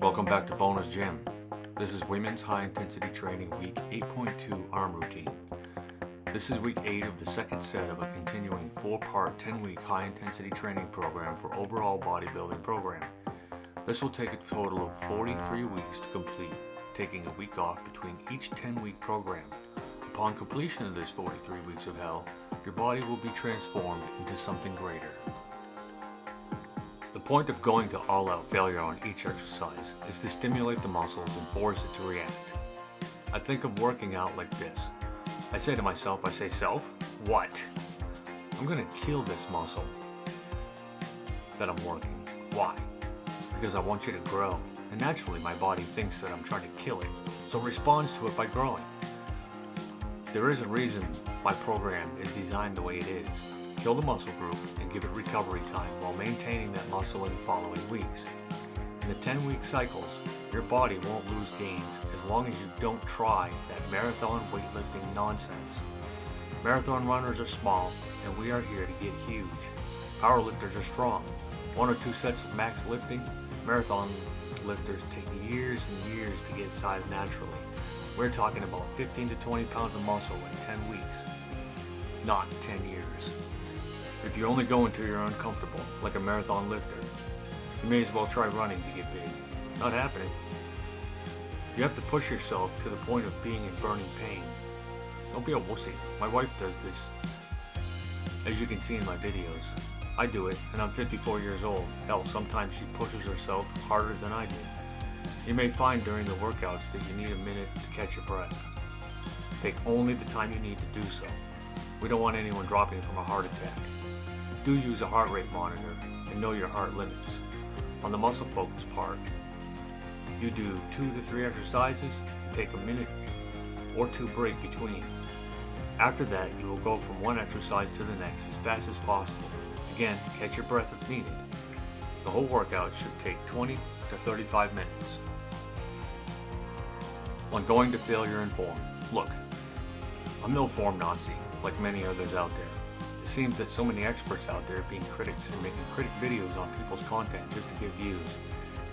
Welcome back to BONA'S Gym. This is Women's High Intensity Training Week 8.2 Arm Routine. This is week 8 of the second set of a continuing 4-part 10-week high intensity training program for overall bodybuilding program. This will take a total of 43 weeks to complete, taking a week off between each 10-week program. Upon completion of this 43 weeks of hell, your body will be transformed into something greater. The point of going to all-out failure on each exercise is to stimulate the muscles and force it to react. I think of working out like this. I say to myself, self, what? I'm going to kill this muscle that I'm working. Why? Because I want you to grow. And naturally my body thinks that I'm trying to kill it, so it responds to it by growing. There is a reason my program is designed the way it is. Kill the muscle group and give it recovery time while maintaining that muscle in the following weeks. In the 10-week cycles, your body won't lose gains as long as you don't try that marathon weightlifting nonsense. Marathon runners are small and we are here to get huge. Powerlifters are strong. 1 or 2 sets of max lifting. Marathon lifters take years and years to get size naturally. We're talking about 15 to 20 pounds of muscle in 10 weeks, not 10 years. If you only go until you're uncomfortable, like a marathon lifter, you may as well try running to get big. Not happening. You have to push yourself to the point of being in burning pain. Don't be a wussy. My wife does this, as you can see in my videos. I do it, and I'm 54 years old. Hell, sometimes she pushes herself harder than I do. You may find during the workouts that you need a minute to catch your breath. Take only the time you need to do so. We don't want anyone dropping from a heart attack. Do use a heart rate monitor and know your heart limits. On the muscle focus part, you do 2 to 3 exercises and take a minute or 2 break between. After that, you will go from one exercise to the next as fast as possible. Again, catch your breath if needed. The whole workout should take 20 to 35 minutes. On going to failure in form. Look, I'm no form Nazi like many others out there. It seems that so many experts out there being critics and making critic videos on people's content just to get views.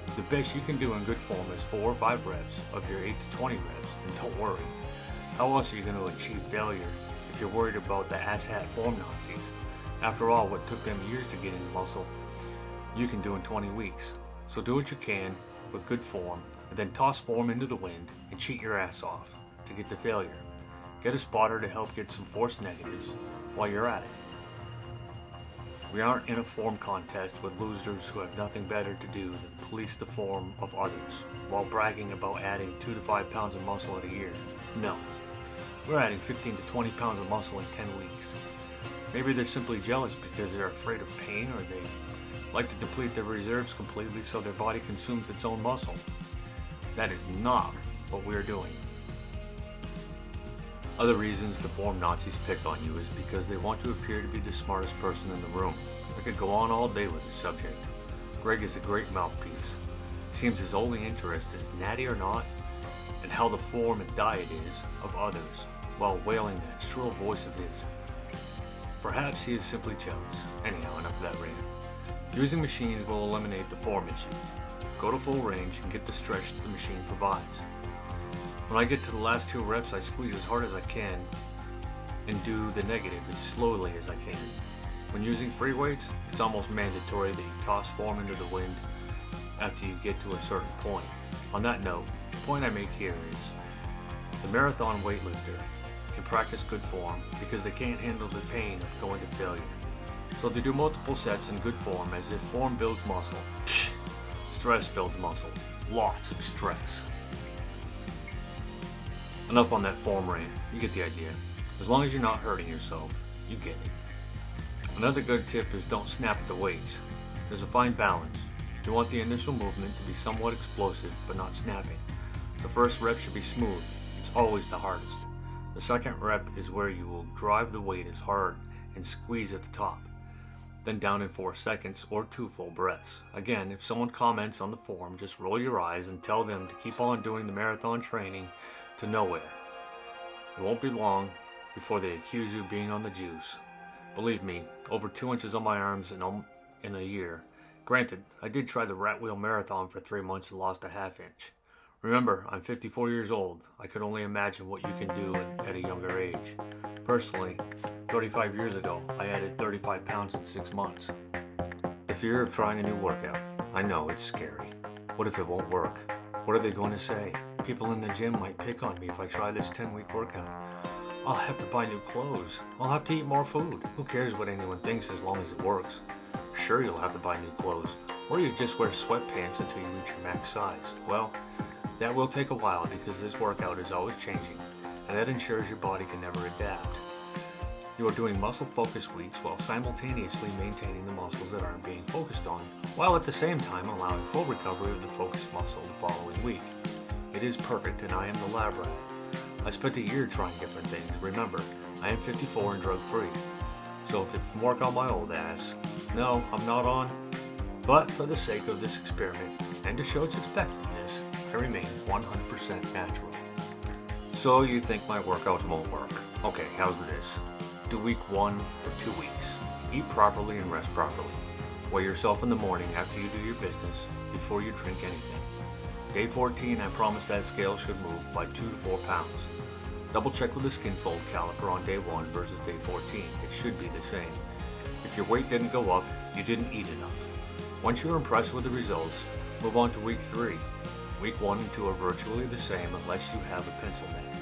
If the best you can do in good form is 4 or 5 reps of your 8 to 20 reps, then don't worry. How else are you going to achieve failure if you're worried about the asshat form Nazis? After all, what took them years to get into muscle, you can do in 20 weeks. So do what you can with good form, and then toss form into the wind and cheat your ass off to get to failure. Get a spotter to help get some force negatives while you're at it. We aren't in a form contest with losers who have nothing better to do than police the form of others while bragging about adding 2 to 5 pounds of muscle in a year. No, we're adding 15 to 20 pounds of muscle in 10 weeks. Maybe they're simply jealous because they're afraid of pain, or they like to deplete their reserves completely so their body consumes its own muscle. That is not what we're doing. Other reasons the form Nazis pick on you is because they want to appear to be the smartest person in the room. I could go on all day with this subject. Greg is a great mouthpiece. Seems his only interest is natty or not, and how the form and diet is of others, while wailing that shrill voice of his. Perhaps he is simply jealous. Anyhow, enough of that rant. Using machines will eliminate the form issue. Go to full range and get the stretch the machine provides. When I get to the last 2 reps, I squeeze as hard as I can and do the negative as slowly as I can. When using free weights, it's almost mandatory that you toss form into the wind after you get to a certain point. On that note, the point I make here is the marathon weightlifter can practice good form because they can't handle the pain of going to failure. So they do multiple sets in good form as if form builds muscle. Stress builds muscle. Lots of stress. Enough on that form rant, you get the idea. As long as you're not hurting yourself, you get it. Another good tip is don't snap at the weights. There's a fine balance. You want the initial movement to be somewhat explosive, but not snapping. The first rep should be smooth. It's always the hardest. The second rep is where you will drive the weight as hard and squeeze at the top. Then down in 4 seconds or 2 full breaths. Again, if someone comments on the form, just roll your eyes and tell them to keep on doing the marathon training to nowhere. It won't be long before they accuse you of being on the juice. Believe me, over 2 inches on my arms in a year Granted, I did try the Rat Wheel Marathon for 3 months and lost a half inch. Remember, I'm 54 years old. I could only imagine what you can do at a younger age. Personally, 35 years ago, I added 35 pounds in 6 months. The fear of trying a new workout. I know, it's scary. What if it won't work? What are they going to say? People in the gym might pick on me if I try this 10-week workout. I'll have to buy new clothes. I'll have to eat more food. Who cares what anyone thinks as long as it works? Sure, you'll have to buy new clothes. Or you just wear sweatpants until you reach your max size. Well, that will take a while because this workout is always changing, and that ensures your body can never adapt. You are doing muscle focus weeks while simultaneously maintaining the muscles that aren't being focused on, while at the same time allowing full recovery of the focused muscle the following week. It is perfect, and I am the lab rat. I spent a year trying different things. Remember, I am 54 and drug-free. So if it can work on my old ass, no, I'm not on. But for the sake of this experiment, and to show its effectiveness, I remain 100% natural. So you think my workouts won't work? Okay, how's this? Do week 1 for 2 weeks. Eat properly and rest properly. Weigh yourself in the morning after you do your business, before you drink anything. Day 14, I promise that scale should move by 2 to 4 pounds. Double check with the skin fold caliper on day 1 versus day 14. It should be the same. If your weight didn't go up, you didn't eat enough. Once you're impressed with the results, move on to week 3. Week 1 and 2 are virtually the same unless you have a pencil neck.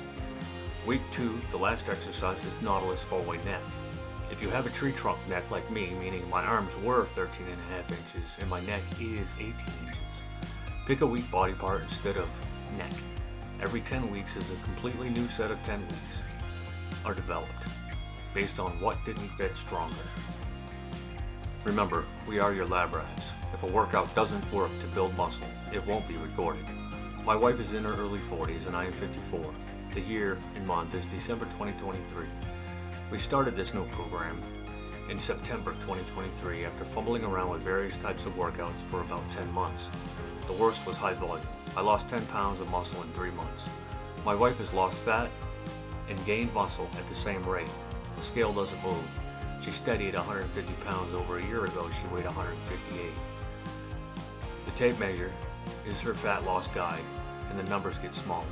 Week 2, the last exercise is Nautilus 4-way neck. If you have a tree trunk neck like me, meaning my arms were 13.5 inches and my neck is 18 inches, pick a weak body part instead of neck. Every 10 weeks is a completely new set of 10 weeks are developed based on what didn't get stronger. Remember, we are your lab rats. If a workout doesn't work to build muscle, it won't be recorded. My wife is in her early 40s and I am 54. The year and month is December 2023. We started this new program in September 2023 after fumbling around with various types of workouts for about 10 months. The worst was high volume. I lost 10 pounds of muscle in 3 months. My wife has lost fat and gained muscle at the same rate. The scale doesn't move. She steady at 150 pounds. Over a year ago, she weighed 158. The tape measure is her fat loss guide, and the numbers get smaller.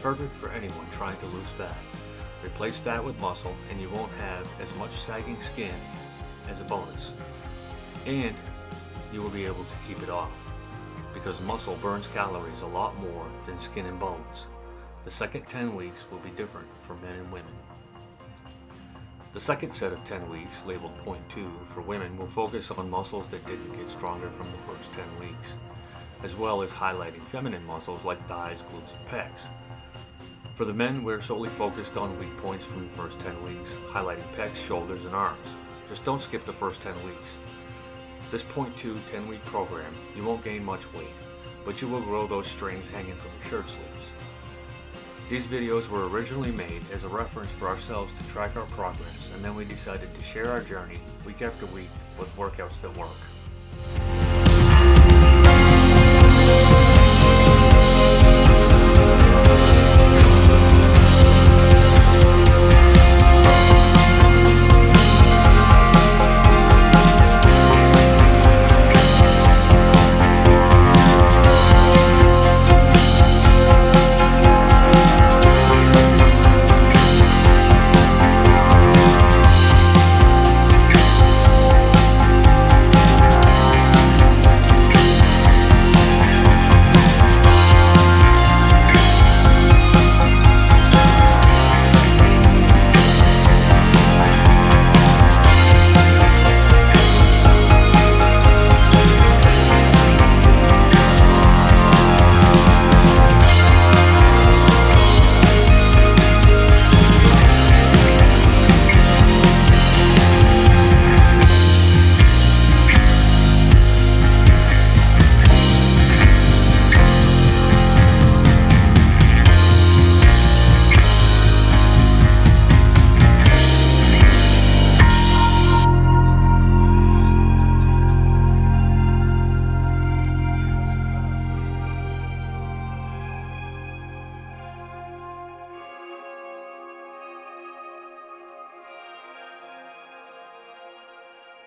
Perfect for anyone trying to lose fat. Replace fat with muscle, and you won't have as much sagging skin as a bonus. And you will be able to keep it off, because muscle burns calories a lot more than skin and bones. The second 10 weeks will be different for men and women. The second set of 10 weeks, labeled Point 2 for women, will focus on muscles that didn't get stronger from the first 10 weeks, as well as highlighting feminine muscles like thighs, glutes, and pecs. For the men, we're solely focused on weak points from the first 10 weeks, highlighting pecs, shoulders, and arms. Just don't skip the first 10 weeks. This Point 2 10-week program, you won't gain much weight, but you will grow those strings hanging from your shirt sleeves. These videos were originally made as a reference for ourselves to track our progress, and then we decided to share our journey week after week with workouts that work.